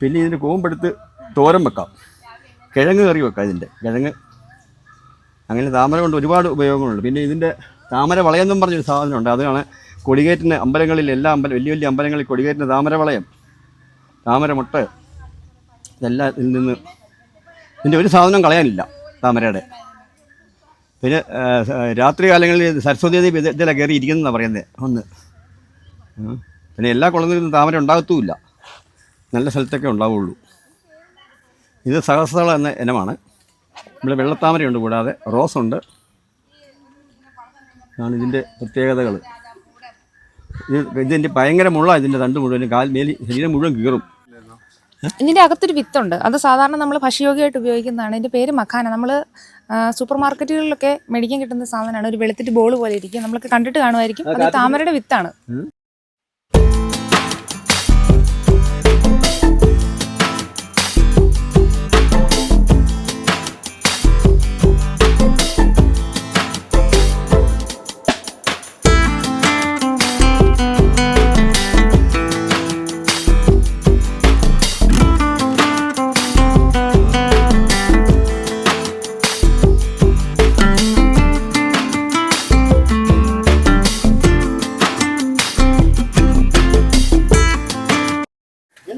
പിന്നെ ഇതിൻ്റെ കൂമ്പെടുത്ത് തോരൻ വെക്കാം, കിഴങ്ങ് കറി വെക്കാം. ഇതിൻ്റെ കിഴങ്ങ് അങ്ങനെ താമര കൊണ്ട് ഒരുപാട് ഉപയോഗങ്ങളുണ്ട്. പിന്നെ ഇതിൻ്റെ താമര വളയെന്നും പറഞ്ഞൊരു സാധനമുണ്ട്. അതാണ് കൊടികേറ്റിന് അമ്പലങ്ങളിൽ, എല്ലാ വലിയ വലിയ അമ്പലങ്ങളിൽ കൊടികേറ്റിന് താമര വളയം, താമര മുട്ട, ഇതെല്ലാം ഇതിൽ നിന്ന്. ഇതിൻ്റെ ഒരു സാധനം കളയാനില്ല താമരയുടെ. പിന്നെ രാത്രി കാലങ്ങളിൽ സരസ്വതി ദേവി ഇതിലെ കയറി ഇരിക്കുന്നതാണ് പറയുന്നത് ഒന്ന്. പിന്നെ എല്ലാ കുളങ്ങളിലും താമര ഉണ്ടാകത്തുമില്ല, നല്ല സ്ഥലത്തൊക്കെ ഉണ്ടാവുള്ളൂ. ഇത് സഹസ്രദളം എന്ന ഇനമാണ്. ഇവിടെ വെള്ളത്താമരയുണ്ട്, കൂടാതെ റോസുണ്ട്. ഇതാണ് ഇതിൻ്റെ പ്രത്യേകതകൾ. ഇതിൻ്റെ ഭയങ്കര മുള്ള, ഇതിൻ്റെ തണ്ട് മുഴുവൻ മേലി ശരീരം മുഴുവൻ കീറും. ഇതിൻ്റെ അകത്തൊരു വിത്തുണ്ട്, അത് സാധാരണ നമ്മൾ ഭക്ഷ്യയോഗ്യമായിട്ട് ഉപയോഗിക്കുന്നതാണ്. ഇതിൻ്റെ പേര് മഖാന. നമ്മൾ സൂപ്പർ മാർക്കറ്റുകളിലൊക്കെ മേടിക്കാൻ കിട്ടുന്ന സാധനമാണ്. ഒരു വെളുത്തിട്ട് ബോൾ പോലെ ഇരിക്കും, നമ്മളൊക്കെ കണ്ടിട്ട് കാണുമായിരിക്കും. അത് താമരയുടെ വിത്താണ്.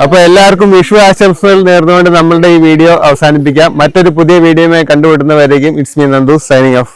അപ്പൊ എല്ലാവർക്കും വിഷു ആശംസകൾ നേർന്നുകൊണ്ട് നമ്മളുടെ ഈ വീഡിയോ അവസാനിപ്പിക്കാം. മറ്റൊരു പുതിയ വീഡിയോയുമായി കണ്ടുപിടുന്നവരേക്കും it's me Nandu signing of.